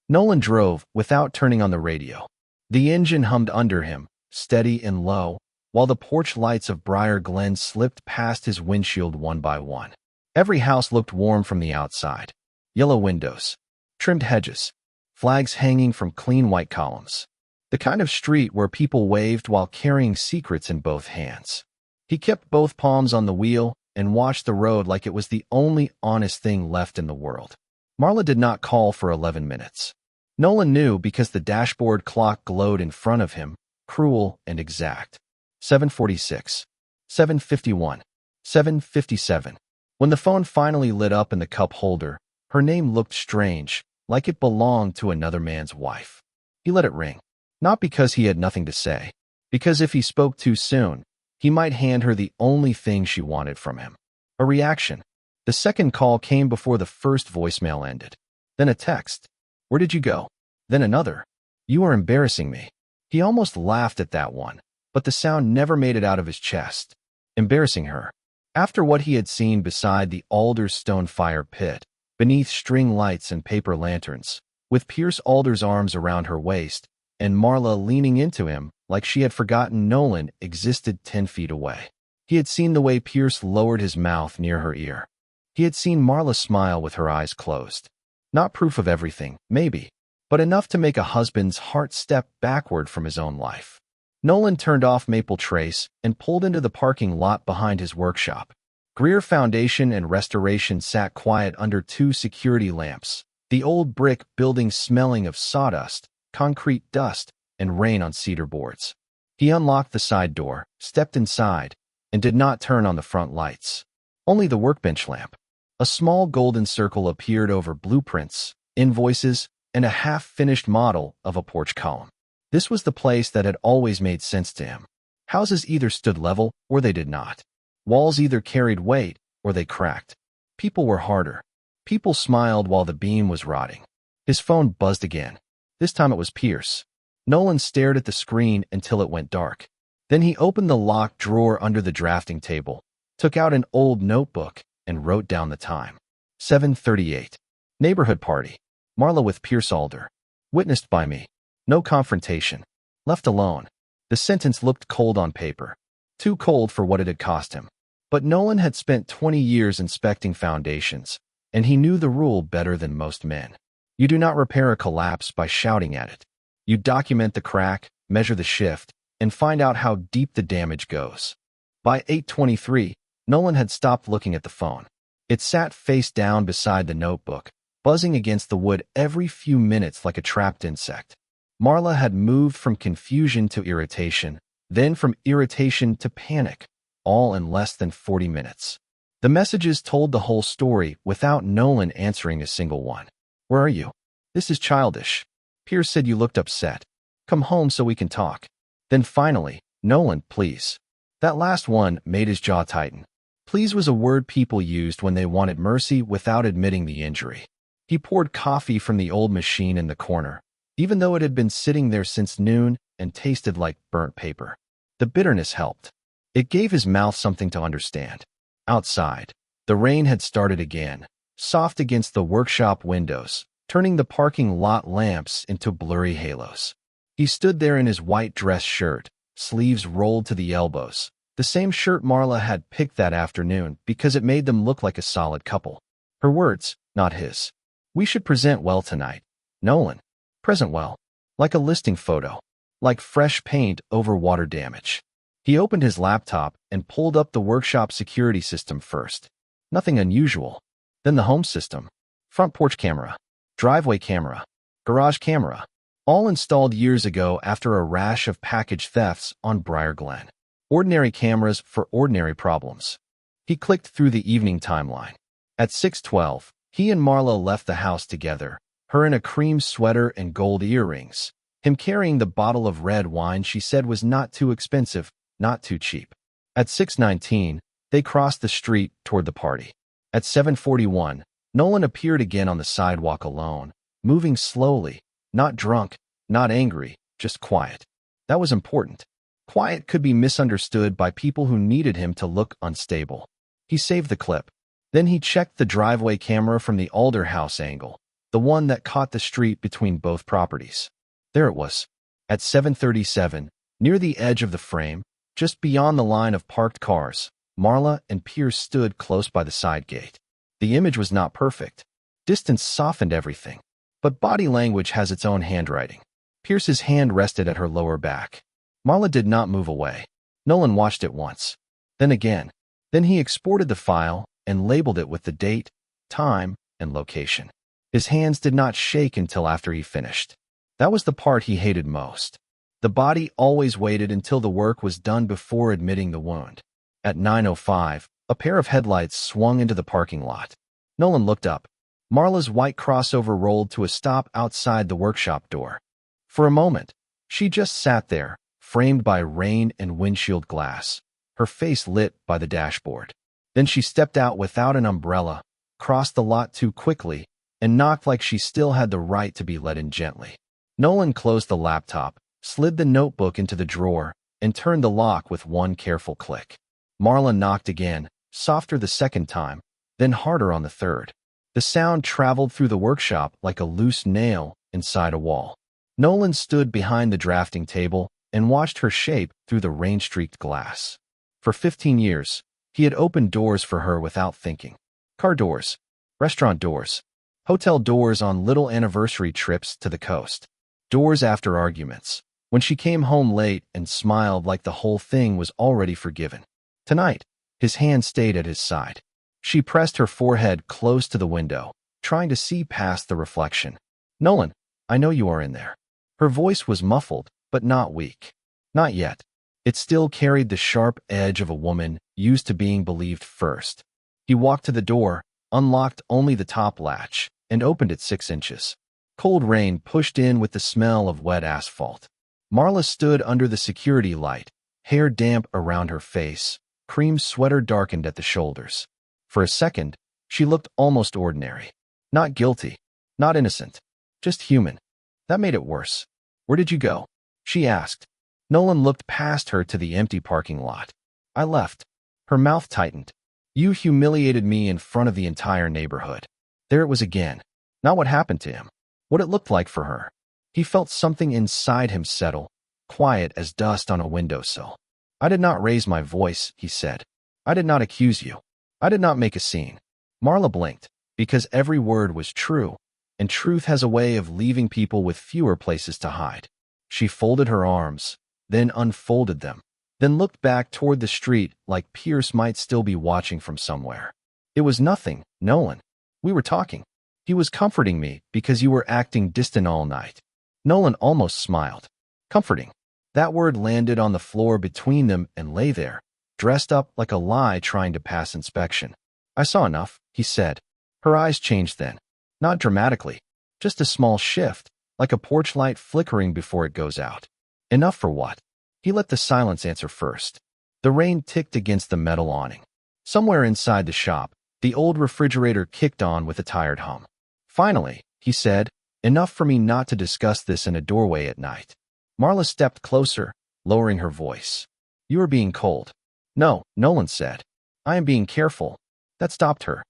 Nolan drove without turning on the radio. The engine hummed under him, steady and low, while the porch lights of Briar Glen slipped past his windshield one by one. Every house looked warm from the outside. Yellow windows, trimmed hedges, flags hanging from clean white columns. The kind of street where people waved while carrying secrets in both hands. He kept both palms on the wheel and watched the road like it was the only honest thing left in the world. Marla did not call for 11 minutes. Nolan knew because the dashboard clock glowed in front of him, cruel and exact. 7:46, 7:51, 7:57. When the phone finally lit up in the cup holder, her name looked strange, like it belonged to another man's wife. He let it ring. Not because he had nothing to say, because if he spoke too soon, he might hand her the only thing she wanted from him. A reaction. The second call came before the first voicemail ended. Then a text. Where did you go? Then another. You are embarrassing me. He almost laughed at that one, but the sound never made it out of his chest. Embarrassing her. After what he had seen beside the Alder's stone fire pit, beneath string lights and paper lanterns, with Pierce Alder's arms around her waist, and Marla leaning into him like she had forgotten Nolan existed 10 feet away. He had seen the way Pierce lowered his mouth near her ear. He had seen Marla smile with her eyes closed. Not proof of everything, maybe, but enough to make a husband's heart step backward from his own life. Nolan turned off Maple Trace and pulled into the parking lot behind his workshop. Greer Foundation and Restoration sat quiet under 2 security lamps, the old brick building smelling of sawdust, concrete dust, and rain on cedar boards. He unlocked the side door, stepped inside, and did not turn on the front lights. Only the workbench lamp. A small golden circle appeared over blueprints, invoices, and a half-finished model of a porch column. This was the place that had always made sense to him. Houses either stood level or they did not. Walls either carried weight or they cracked. People were harder. People smiled while the beam was rotting. His phone buzzed again. This time it was Pierce. Nolan stared at the screen until it went dark. Then he opened the locked drawer under the drafting table, took out an old notebook, and wrote down the time. 7:38. Neighborhood party. Marla with Pierce Alder. Witnessed by me. No confrontation. Left alone. The sentence looked cold on paper. Too cold for what it had cost him. But Nolan had spent 20 years inspecting foundations, and he knew the rule better than most men. You do not repair a collapse by shouting at it. You document the crack, measure the shift, and find out how deep the damage goes. By 8:23, Nolan had stopped looking at the phone. It sat face down beside the notebook, buzzing against the wood every few minutes like a trapped insect. Marla had moved from confusion to irritation, then from irritation to panic, all in less than 40 minutes. The messages told the whole story without Nolan answering a single one. Where are you? This is childish. Pierce said you looked upset. Come home so we can talk. Then finally, Nolan, please. That last one made his jaw tighten. Please was a word people used when they wanted mercy without admitting the injury. He poured coffee from the old machine in the corner, even though it had been sitting there since noon and tasted like burnt paper. The bitterness helped. It gave his mouth something to understand. Outside, the rain had started again, soft against the workshop windows, turning the parking lot lamps into blurry halos. He stood there in his white dress shirt, sleeves rolled to the elbows, the same shirt Marla had picked that afternoon because it made them look like a solid couple. Her words, not his. We should present well tonight. Nolan. Present well. Like a listing photo. Like fresh paint over water damage. He opened his laptop and pulled up the workshop security system first. Nothing unusual. Then the home system. Front porch camera. Driveway camera. Garage camera. All installed years ago after a rash of package thefts on Briar Glen. Ordinary cameras for ordinary problems. He clicked through the evening timeline. At 6:12, he and Marla left the house together, her in a cream sweater and gold earrings, him carrying the bottle of red wine she said was not too expensive, not too cheap. At 6:19, they crossed the street toward the party. At 7:41, Nolan appeared again on the sidewalk alone, moving slowly, not drunk, not angry, just quiet. That was important. Quiet could be misunderstood by people who needed him to look unstable. He saved the clip. Then he checked the driveway camera from the Alder house angle, the one that caught the street between both properties. There it was. At 7:37, near the edge of the frame, just beyond the line of parked cars, Marla and Pierce stood close by the side gate. The image was not perfect. Distance softened everything. But body language has its own handwriting. Pierce's hand rested at her lower back. Marla did not move away. Nolan watched it once. Then again. Then he exported the file and labeled it with the date, time, and location. His hands did not shake until after he finished. That was the part he hated most. The body always waited until the work was done before admitting the wound. At 9:05, a pair of headlights swung into the parking lot. Nolan looked up. Marla's white crossover rolled to a stop outside the workshop door. For a moment, she just sat there, framed by rain and windshield glass, her face lit by the dashboard. Then she stepped out without an umbrella, crossed the lot too quickly, and knocked like she still had the right to be let in gently. Nolan closed the laptop, slid the notebook into the drawer, and turned the lock with one careful click. Marla knocked again, softer the second time, then harder on the third. The sound traveled through the workshop like a loose nail inside a wall. Nolan stood behind the drafting table and watched her shape through the rain-streaked glass. For 15 years, he had opened doors for her without thinking. Car doors, restaurant doors, hotel doors on little anniversary trips to the coast. Doors after arguments, when she came home late and smiled like the whole thing was already forgiven. Tonight, his hand stayed at his side. She pressed her forehead close to the window, trying to see past the reflection. "Nolan, I know you are in there." Her voice was muffled, but not weak. Not yet. It still carried the sharp edge of a woman used to being believed first. He walked to the door, unlocked only the top latch, and opened it 6 inches. Cold rain pushed in with the smell of wet asphalt. Marla stood under the security light, hair damp around her face, cream sweater darkened at the shoulders. For a second, she looked almost ordinary. Not guilty, not innocent, just human. That made it worse. "Where did you go?" she asked. Nolan looked past her to the empty parking lot. "I left." Her mouth tightened. "You humiliated me in front of the entire neighborhood." There it was again. Not what happened to him. What it looked like for her. He felt something inside him settle, quiet as dust on a windowsill. "I did not raise my voice," he said. "I did not accuse you. I did not make a scene." Marla blinked, because every word was true, and truth has a way of leaving people with fewer places to hide. She folded her arms, then unfolded them, then looked back toward the street like Pierce might still be watching from somewhere. "It was nothing, Nolan. We were talking. He was comforting me because you were acting distant all night." Nolan almost smiled. Comforting. That word landed on the floor between them and lay there, dressed up like a lie trying to pass inspection. "I saw enough," he said. Her eyes changed then. Not dramatically. Just a small shift, like a porch light flickering before it goes out. Enough for what? He let the silence answer first. The rain ticked against the metal awning. Somewhere inside the shop, the old refrigerator kicked on with a tired hum. "Finally," he said, "enough for me not to discuss this in a doorway at night." Marla stepped closer, lowering her voice. "You are being cold." "No," Nolan said. "I am being careful." That stopped her.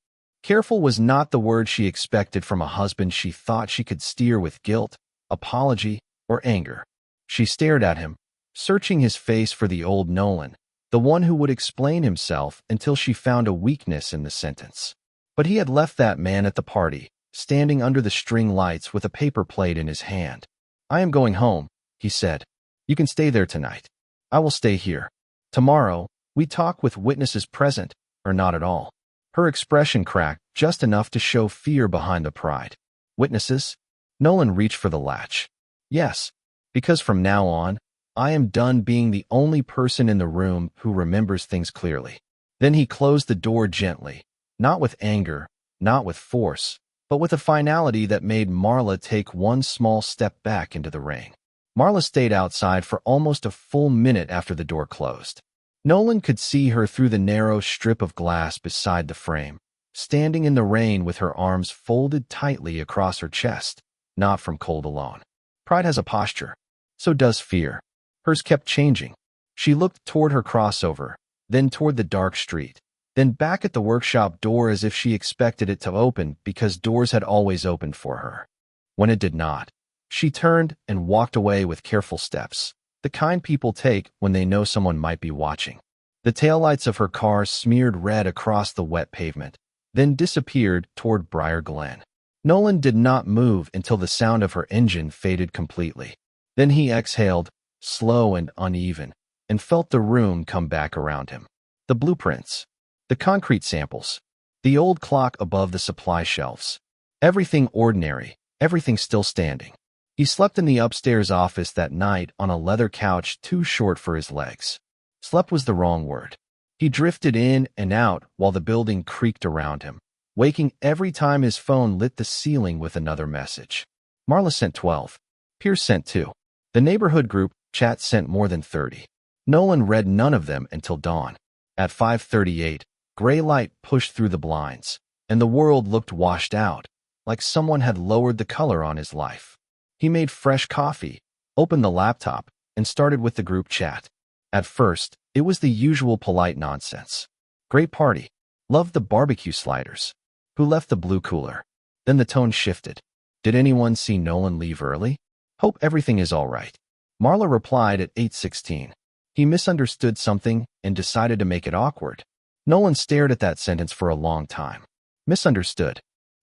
Careful was not the word she expected from a husband she thought she could steer with guilt, apology, or anger. She stared at him, searching his face for the old Nolan, the one who would explain himself until she found a weakness in the sentence. But he had left that man at the party, standing under the string lights with a paper plate in his hand. "I am going home," he said. "You can stay there tonight. I will stay here. Tomorrow, we talk with witnesses present, or not at all." Her expression cracked just enough to show fear behind the pride. "Witnesses?" Nolan reached for the latch. "Yes, because from now on, I am done being the only person in the room who remembers things clearly." Then he closed the door gently, not with anger, not with force, but with a finality that made Marla take one small step back into the rain. Marla stayed outside for almost a full minute after the door closed. Nolan could see her through the narrow strip of glass beside the frame, standing in the rain with her arms folded tightly across her chest, not from cold alone. Pride has a posture. So does fear. Hers kept changing. She looked toward her crossover, then toward the dark street, then back at the workshop door as if she expected it to open because doors had always opened for her. When it did not, she turned and walked away with careful steps, the kind people take when they know someone might be watching. The taillights of her car smeared red across the wet pavement, then disappeared toward Briar Glen. Nolan did not move until the sound of her engine faded completely. Then he exhaled, slow and uneven, and felt the room come back around him. The blueprints, the concrete samples, the old clock above the supply shelves. Everything ordinary, everything still standing. He slept in the upstairs office that night on a leather couch too short for his legs. Slept was the wrong word. He drifted in and out while the building creaked around him, waking every time his phone lit the ceiling with another message. Marla sent 12. Pierce sent 2. The neighborhood group chat sent more than 30. Nolan read none of them until dawn. At 5:38, gray light pushed through the blinds, and the world looked washed out, like someone had lowered the color on his life. He made fresh coffee, opened the laptop, and started with the group chat. At first, it was the usual polite nonsense. Great party. Loved the barbecue sliders. Who left the blue cooler? Then the tone shifted. Did anyone see Nolan leave early? Hope everything is all right. Marla replied at 8:16. He misunderstood something and decided to make it awkward. Nolan stared at that sentence for a long time. Misunderstood.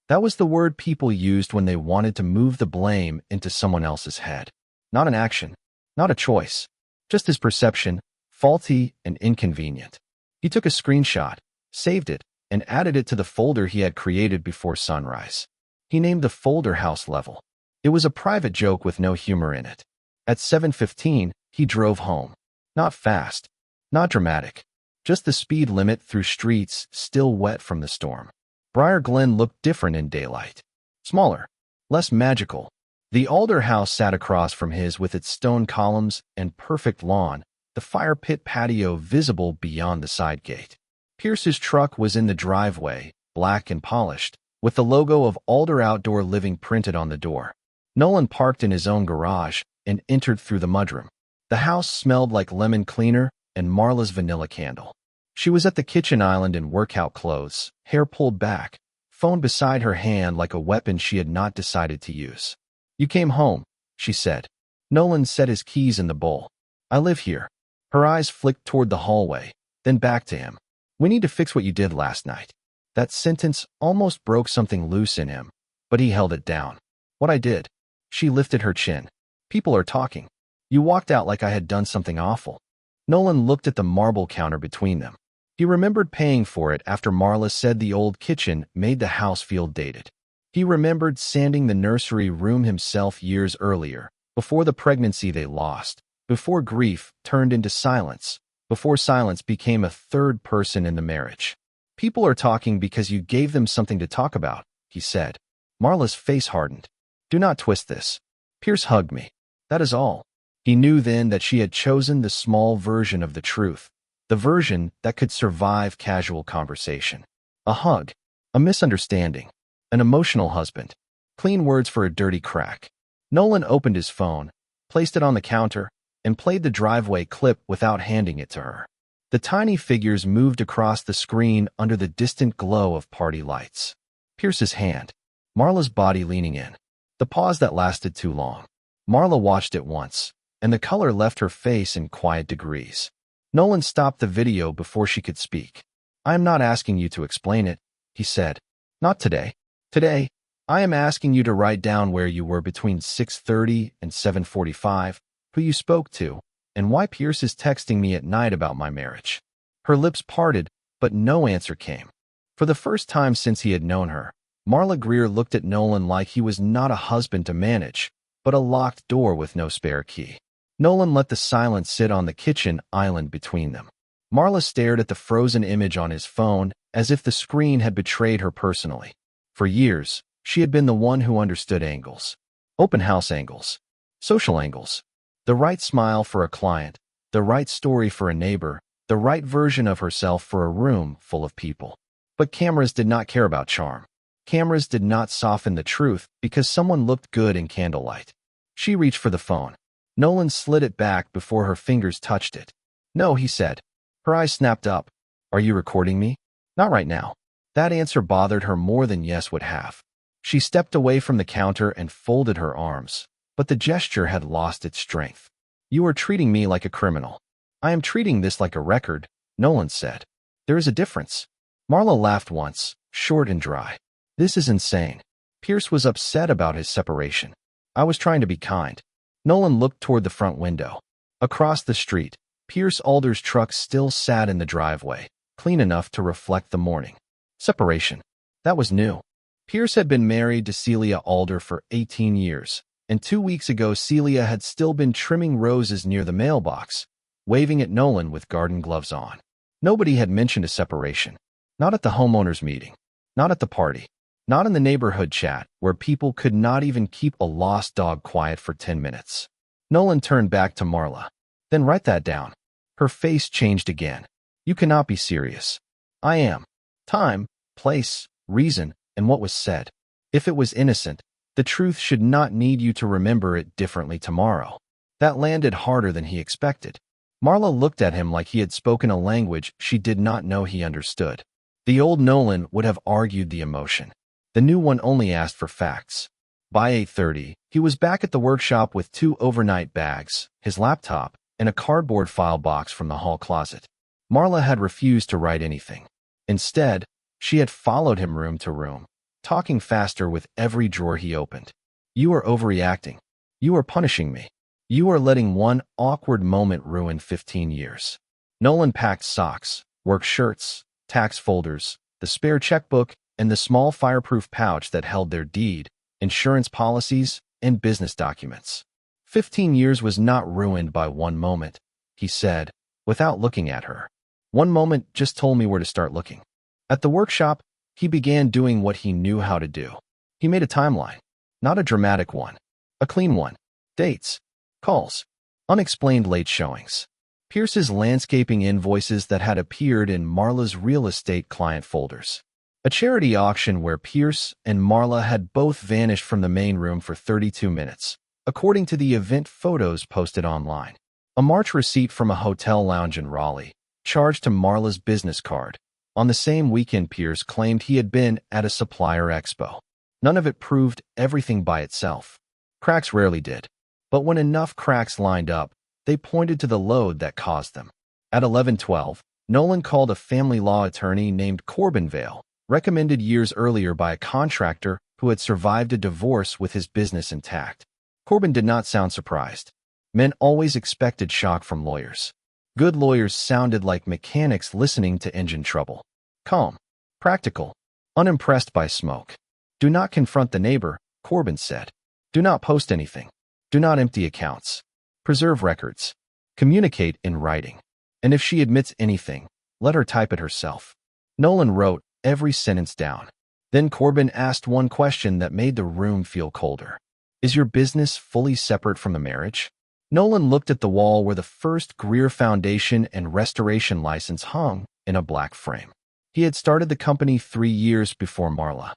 That was the word people used when they wanted to move the blame into someone else's head. Not an action, not a choice, just his perception, faulty and inconvenient. He took a screenshot, saved it, and added it to the folder he had created before sunrise. He named the folder House Level. It was a private joke with no humor in it. At 7:15, he drove home. Not fast, not dramatic, just the speed limit through streets still wet from the storm. Briar Glen looked different in daylight. Smaller, less magical. The Alder house sat across from his with its stone columns and perfect lawn, the fire pit patio visible beyond the side gate. Pierce's truck was in the driveway, black and polished, with the logo of Alder Outdoor Living printed on the door. Nolan parked in his own garage and entered through the mudroom. The house smelled like lemon cleaner and Marla's vanilla candle. She was at the kitchen island in workout clothes, hair pulled back, phone beside her hand like a weapon she had not decided to use. You came home, she said. Nolan set his keys in the bowl. I live here. Her eyes flicked toward the hallway, then back to him. We need to fix what you did last night. That sentence almost broke something loose in him, but he held it down. What I did. She lifted her chin. People are talking. You walked out like I had done something awful. Nolan looked at the marble counter between them. He remembered paying for it after Marla said the old kitchen made the house feel dated. He remembered sanding the nursery room himself years earlier, before the pregnancy they lost, before grief turned into silence, before silence became a third person in the marriage. People are talking because you gave them something to talk about, he said. Marla's face hardened. Do not twist this. Pierce hugged me. That is all. He knew then that she had chosen the small version of the truth, the version that could survive casual conversation. A hug, a misunderstanding, an emotional husband. Clean words for a dirty crack. Nolan opened his phone, placed it on the counter, and played the driveway clip without handing it to her. The tiny figures moved across the screen under the distant glow of party lights. Pierce's hand. Marla's body leaning in. The pause that lasted too long. Marla watched it once, and the color left her face in quiet degrees. Nolan stopped the video before she could speak. I am not asking you to explain it, he said. Not today. Today, I am asking you to write down where you were between 6:30 and 7:45, who you spoke to, and why Pierce is texting me at night about my marriage. Her lips parted, but no answer came. For the first time since he had known her, Marla Greer looked at Nolan like he was not a husband to manage, but a locked door with no spare key. Nolan let the silence sit on the kitchen island between them. Marla stared at the frozen image on his phone as if the screen had betrayed her personally. For years, she had been the one who understood angles. Open house angles. Social angles. The right smile for a client, the right story for a neighbor, the right version of herself for a room full of people. But cameras did not care about charm. Cameras did not soften the truth because someone looked good in candlelight. She reached for the phone. Nolan slid it back before her fingers touched it. No, he said. Her eyes snapped up. Are you recording me? Not right now. That answer bothered her more than yes would have. She stepped away from the counter and folded her arms, but the gesture had lost its strength. You are treating me like a criminal. I am treating this like a record, Nolan said. There is a difference. Marla laughed once, short and dry. This is insane. Pierce was upset about his separation. I was trying to be kind. Nolan looked toward the front window. Across the street, Pierce Alder's truck still sat in the driveway, clean enough to reflect the morning. Separation. That was new. Pierce had been married to Celia Alder for 18 years, and 2 weeks ago Celia had still been trimming roses near the mailbox, waving at Nolan with garden gloves on. Nobody had mentioned a separation. Not at the homeowners' meeting. Not at the party. Not in the neighborhood chat, where people could not even keep a lost dog quiet for 10 minutes. Nolan turned back to Marla. Then write that down. Her face changed again. You cannot be serious. I am. Time, place, reason, and what was said. If it was innocent, the truth should not need you to remember it differently tomorrow. That landed harder than he expected. Marla looked at him like he had spoken a language she did not know he understood. The old Nolan would have argued the emotion. The new one only asked for facts. By 8:30, he was back at the workshop with 2 overnight bags, his laptop, and a cardboard file box from the hall closet. Marla had refused to write anything. Instead, she had followed him room to room, talking faster with every drawer he opened. You are overreacting. You are punishing me. You are letting one awkward moment ruin 15 years. Nolan packed socks, work shirts, tax folders, the spare checkbook, and the small fireproof pouch that held their deed, insurance policies, and business documents. 15 years was not ruined by one moment, he said, without looking at her. One moment just told me where to start looking. At the workshop, he began doing what he knew how to do. He made a timeline. Not a dramatic one. A clean one. Dates. Calls. Unexplained late showings. Pierce's landscaping invoices that had appeared in Marla's real estate client folders. A charity auction where Pierce and Marla had both vanished from the main room for 32 minutes, according to the event photos posted online. A March receipt from a hotel lounge in Raleigh, charged to Marla's business card. On the same weekend, Pierce claimed he had been at a supplier expo. None of it proved everything by itself. Cracks rarely did. But when enough cracks lined up, they pointed to the load that caused them. At 11:12, Nolan called a family law attorney named Corbin Vale, recommended years earlier by a contractor who had survived a divorce with his business intact. Corbin did not sound surprised. Men always expected shock from lawyers. Good lawyers sounded like mechanics listening to engine trouble. Calm. Practical. Unimpressed by smoke. Do not confront the neighbor, Corbin said. Do not post anything. Do not empty accounts. Preserve records. Communicate in writing. And if she admits anything, let her type it herself. Nolan wrote every sentence down. Then Corbin asked one question that made the room feel colder. Is your business fully separate from the marriage? Nolan looked at the wall where the first Greer Foundation and Restoration license hung in a black frame. He had started the company 3 years before Marla.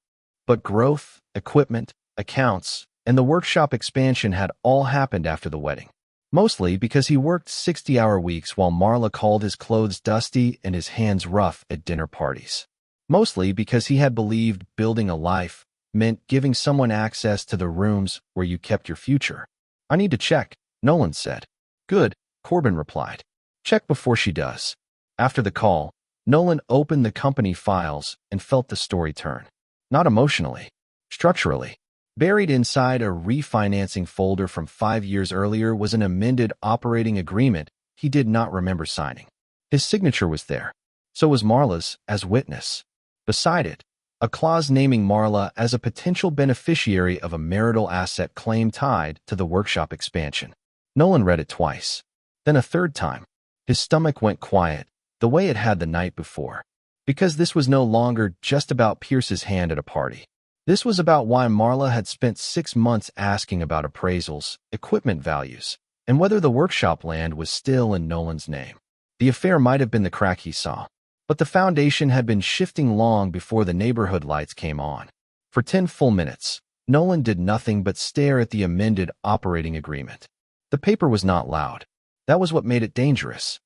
But growth, equipment, accounts, and the workshop expansion had all happened after the wedding. Mostly because he worked 60-hour weeks while Marla called his clothes dusty and his hands rough at dinner parties. Mostly because he had believed building a life meant giving someone access to the rooms where you kept your future. I need to check, Nolan said. Good, Corbin replied. Check before she does. After the call, Nolan opened the company files and felt the story turn. Not emotionally, structurally. Buried inside a refinancing folder from 5 years earlier was an amended operating agreement he did not remember signing. His signature was there. So was Marla's, as witness. Beside it, a clause naming Marla as a potential beneficiary of a marital asset claim tied to the workshop expansion. Nolan read it twice. Then a third time. His stomach went quiet, the way it had the night before. Because this was no longer just about Pierce's hand at a party. This was about why Marla had spent 6 months asking about appraisals, equipment values, and whether the workshop land was still in Nolan's name. The affair might have been the crack he saw. But the foundation had been shifting long before the neighborhood lights came on. For 10 full minutes, Nolan did nothing but stare at the amended operating agreement. The paper was not loud. That was what made it dangerous.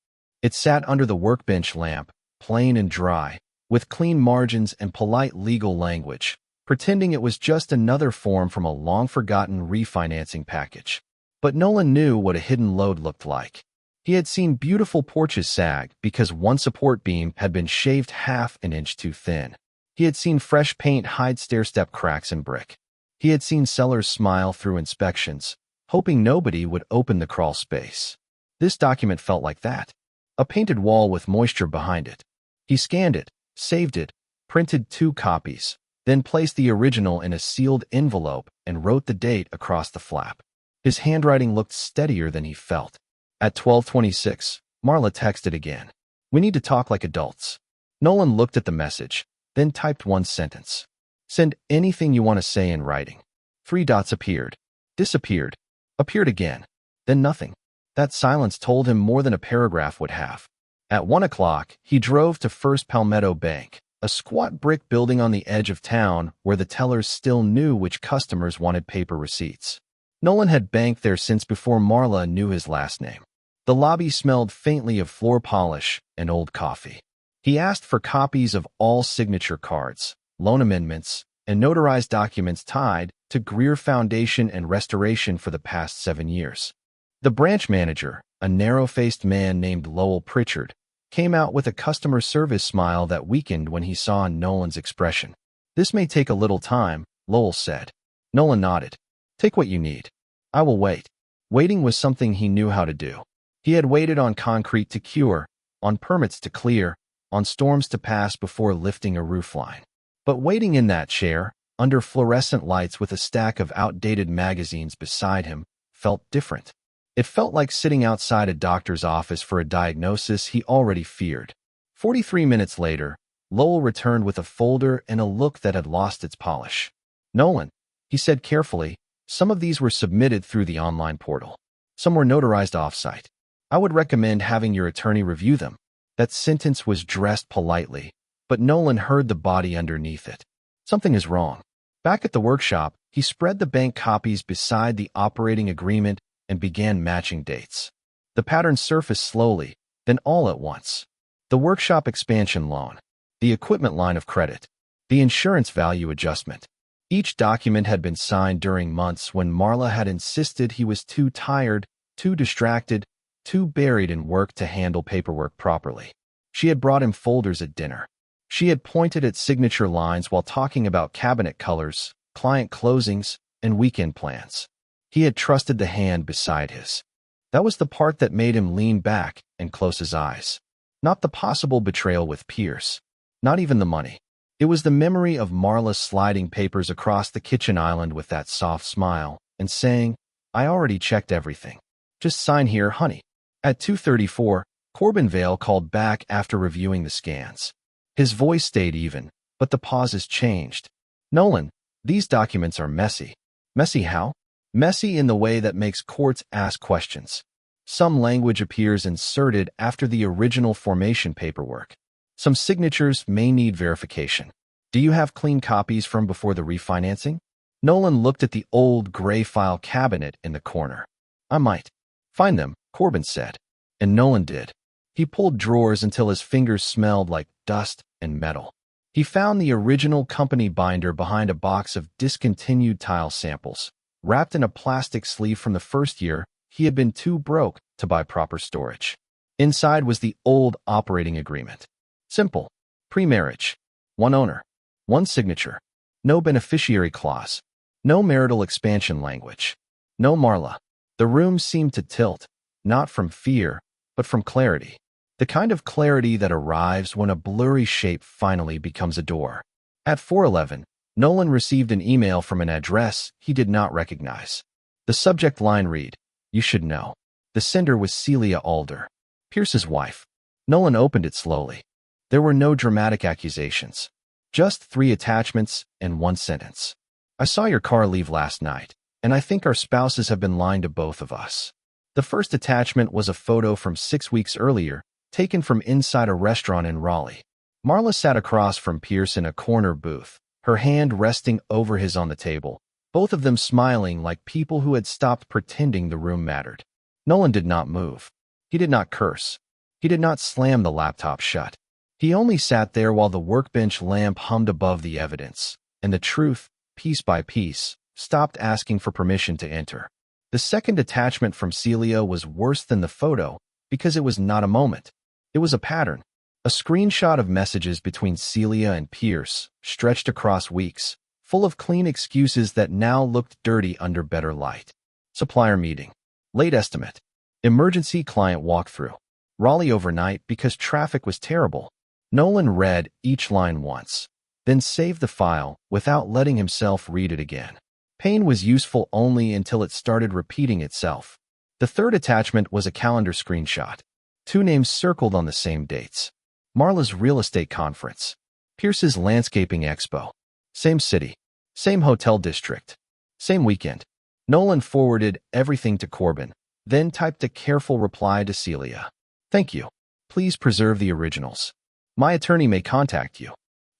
It sat under the workbench lamp, plain and dry, with clean margins and polite legal language, pretending it was just another form from a long-forgotten refinancing package. But Nolan knew what a hidden load looked like. He had seen beautiful porches sag because one support beam had been shaved half an inch too thin. He had seen fresh paint hide stair-step cracks in brick. He had seen sellers smile through inspections, hoping nobody would open the crawl space. This document felt like that. A painted wall with moisture behind it. He scanned it, saved it, printed 2 copies, then placed the original in a sealed envelope and wrote the date across the flap. His handwriting looked steadier than he felt. At 12:26, Marla texted again. "We need to talk like adults." Nolan looked at the message, then typed one sentence. "Send anything you want to say in writing." 3 dots appeared, disappeared, appeared again, then nothing. That silence told him more than a paragraph would have. At 1 o'clock, he drove to First Palmetto Bank, a squat brick building on the edge of town where the tellers still knew which customers wanted paper receipts. Nolan had banked there since before Marla knew his last name. The lobby smelled faintly of floor polish and old coffee. He asked for copies of all signature cards, loan amendments, and notarized documents tied to Greer Foundation and Restoration for the past 7 years. The branch manager, a narrow-faced man named Lowell Pritchard, came out with a customer service smile that weakened when he saw Nolan's expression. "This may take a little time," Lowell said. Nolan nodded. "Take what you need. I will wait." Waiting was something he knew how to do. He had waited on concrete to cure, on permits to clear, on storms to pass before lifting a roofline. But waiting in that chair, under fluorescent lights with a stack of outdated magazines beside him, felt different. It felt like sitting outside a doctor's office for a diagnosis he already feared. 43 minutes later, Lowell returned with a folder and a look that had lost its polish. "Nolan," he said carefully, "some of these were submitted through the online portal. Some were notarized off-site. I would recommend having your attorney review them." That sentence was dressed politely, but Nolan heard the body underneath it. Something is wrong. Back at the workshop, he spread the bank copies beside the operating agreement and began matching dates. The pattern surfaced slowly, then all at once. The workshop expansion loan, the equipment line of credit, the insurance value adjustment. Each document had been signed during months when Marla had insisted he was too tired, too distracted, too buried in work to handle paperwork properly. She had brought him folders at dinner. She had pointed at signature lines while talking about cabinet colors, client closings, and weekend plans. He had trusted the hand beside his. That was the part that made him lean back and close his eyes. Not the possible betrayal with Pierce. Not even the money. It was the memory of Marla sliding papers across the kitchen island with that soft smile and saying, "I already checked everything. Just sign here, honey." At 2:34, Corbin Vale called back after reviewing the scans. His voice stayed even, but the pauses changed. "Nolan, these documents are messy." "Messy how?" "Messy in the way that makes courts ask questions. Some language appears inserted after the original formation paperwork. Some signatures may need verification. Do you have clean copies from before the refinancing?" Nolan looked at the old gray file cabinet in the corner. "I might find them," Corbin said. And Nolan did. He pulled drawers until his fingers smelled like dust and metal. He found the original company binder behind a box of discontinued tile samples, wrapped in a plastic sleeve from the first year he had been too broke to buy proper storage. Inside was the old operating agreement. Simple. Pre-marriage. One owner. One signature. No beneficiary clause. No marital expansion language. No Marla. The room seemed to tilt, not from fear, but from clarity. The kind of clarity that arrives when a blurry shape finally becomes a door. At 4:11, Nolan received an email from an address he did not recognize. The subject line read, "You should know." The sender was Celia Alder, Pierce's wife. Nolan opened it slowly. There were no dramatic accusations. Just 3 attachments and one sentence. "I saw your car leave last night, and I think our spouses have been lying to both of us." The first attachment was a photo from 6 weeks earlier, taken from inside a restaurant in Raleigh. Marla sat across from Pierce in a corner booth, her hand resting over his on the table, both of them smiling like people who had stopped pretending the room mattered. Nolan did not move. He did not curse. He did not slam the laptop shut. He only sat there while the workbench lamp hummed above the evidence, and the truth, piece by piece, stopped asking for permission to enter. The second attachment from Celia was worse than the photo because it was not a moment. It was a pattern. A screenshot of messages between Celia and Pierce, stretched across weeks, full of clean excuses that now looked dirty under better light. Supplier meeting. Late estimate. Emergency client walkthrough. Raleigh overnight because traffic was terrible. Nolan read each line once, then saved the file without letting himself read it again. Pain was useful only until it started repeating itself. The third attachment was a calendar screenshot. 2 names circled on the same dates. Marla's real estate conference. Pierce's landscaping expo. Same city. Same hotel district. Same weekend. Nolan forwarded everything to Corbin, then typed a careful reply to Celia. Thank you. Please preserve the originals. My attorney may contact you.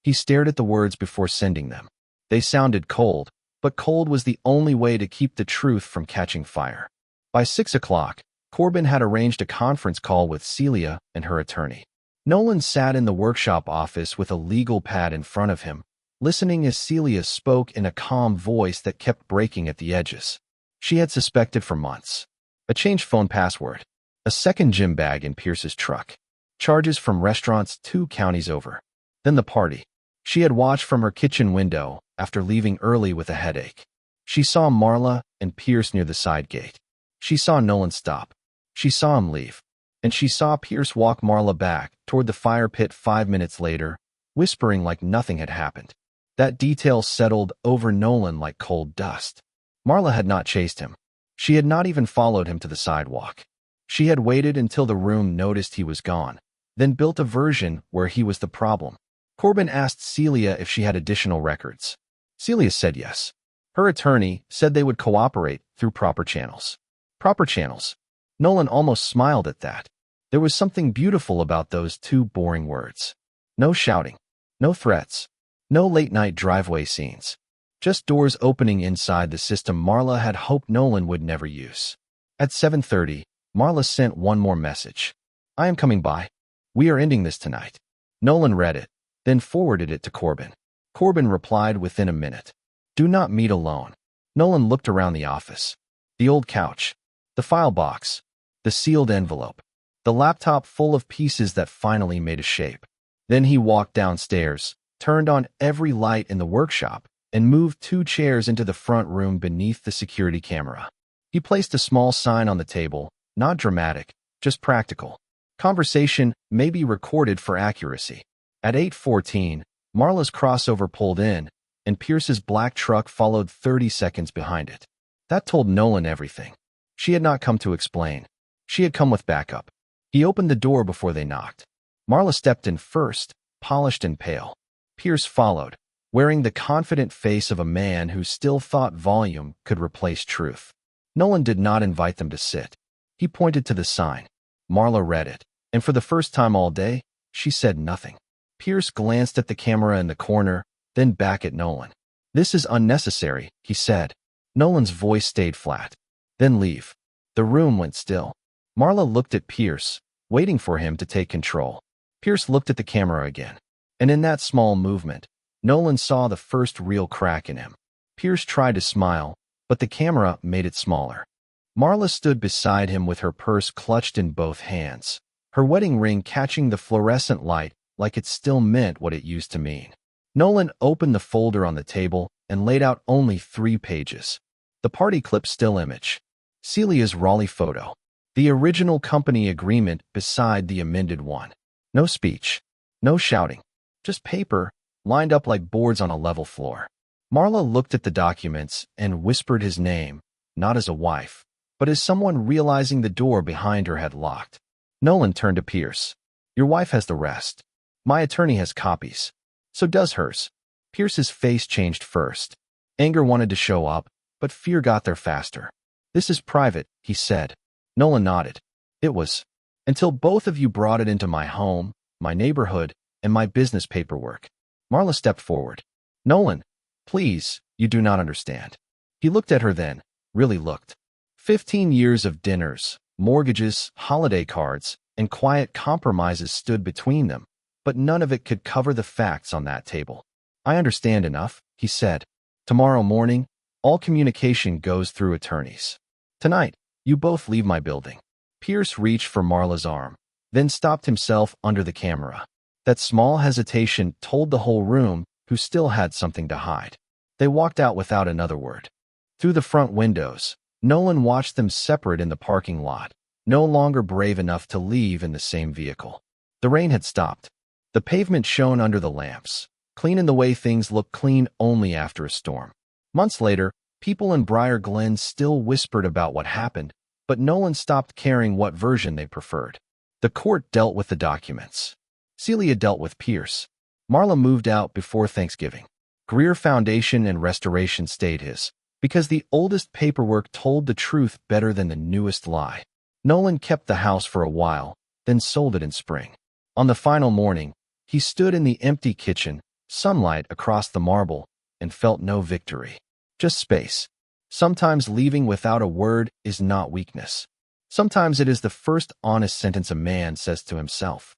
He stared at the words before sending them. They sounded cold, but cold was the only way to keep the truth from catching fire. By 6 o'clock, Corbin had arranged a conference call with Celia and her attorney. Nolan sat in the workshop office with a legal pad in front of him, listening as Celia spoke in a calm voice that kept breaking at the edges. She had suspected for months. A changed phone password. A second gym bag in Pierce's truck. Charges from restaurants 2 counties over. Then the party. She had watched from her kitchen window after leaving early with a headache. She saw Marla and Pierce near the side gate. She saw Nolan stop. She saw him leave. And she saw Pierce walk Marla back toward the fire pit 5 minutes later, whispering like nothing had happened. That detail settled over Nolan like cold dust. Marla had not chased him. She had not even followed him to the sidewalk. She had waited until the room noticed he was gone, then built a version where he was the problem. Corbin asked Celia if she had additional records. Celia said yes. Her attorney said they would cooperate through proper channels. Proper channels. Nolan almost smiled at that. There was something beautiful about those 2 boring words. No shouting. No threats. No late-night driveway scenes. Just doors opening inside the system Marla had hoped Nolan would never use. At 7:30, Marla sent one more message. I am coming by. We are ending this tonight. Nolan read it, then forwarded it to Corbin. Corbin replied within a minute. Do not meet alone. Nolan looked around the office. The old couch. The file box. The sealed envelope. The laptop full of pieces that finally made a shape. Then he walked downstairs, turned on every light in the workshop, and moved 2 chairs into the front room beneath the security camera. He placed a small sign on the table, not dramatic, just practical. Conversation may be recorded for accuracy. At 8:14, Marla's crossover pulled in, and Pierce's black truck followed 30 seconds behind it. That told Nolan everything. She had not come to explain. She had come with backup. He opened the door before they knocked. Marla stepped in first, polished and pale. Pierce followed, wearing the confident face of a man who still thought volume could replace truth. Nolan did not invite them to sit. He pointed to the sign. Marla read it, and for the first time all day, she said nothing. Pierce glanced at the camera in the corner, then back at Nolan. This is unnecessary, he said. Nolan's voice stayed flat. Then leave. The room went still. Marla looked at Pierce, waiting for him to take control. Pierce looked at the camera again. And in that small movement, Nolan saw the first real crack in him. Pierce tried to smile, but the camera made it smaller. Marla stood beside him with her purse clutched in both hands, her wedding ring catching the fluorescent light like it still meant what it used to mean. Nolan opened the folder on the table and laid out only 3 pages. The party clip still image. Celia's Raleigh photo. The original company agreement beside the amended one. No speech. No shouting. Just paper, lined up like boards on a level floor. Marla looked at the documents and whispered his name, not as a wife, but as someone realizing the door behind her had locked. Nolan turned to Pierce. Your wife has the rest. My attorney has copies. So does hers. Pierce's face changed first. Anger wanted to show up, but fear got there faster. This is private, he said. Nolan nodded. It was. Until both of you brought it into my home, my neighborhood, and my business paperwork. Marla stepped forward. Nolan, please, you do not understand. He looked at her then, really looked. 15 years of dinners, mortgages, holiday cards, and quiet compromises stood between them, but none of it could cover the facts on that table. I understand enough, he said. Tomorrow morning, all communication goes through attorneys. Tonight, you both leave my building. Pierce reached for Marla's arm, then stopped himself under the camera. That small hesitation told the whole room who still had something to hide. They walked out without another word. Through the front windows, Nolan watched them separate in the parking lot, no longer brave enough to leave in the same vehicle. The rain had stopped. The pavement shone under the lamps, clean in the way things look clean only after a storm. Months later, people in Briar Glen still whispered about what happened, but Nolan stopped caring what version they preferred. The court dealt with the documents. Celia dealt with Pierce. Marla moved out before Thanksgiving. Greer Foundation and Restoration stayed his, because the oldest paperwork told the truth better than the newest lie. Nolan kept the house for a while, then sold it in spring. On the final morning, he stood in the empty kitchen, sunlight across the marble, and felt no victory. Just space. Sometimes leaving without a word is not weakness. Sometimes it is the first honest sentence a man says to himself.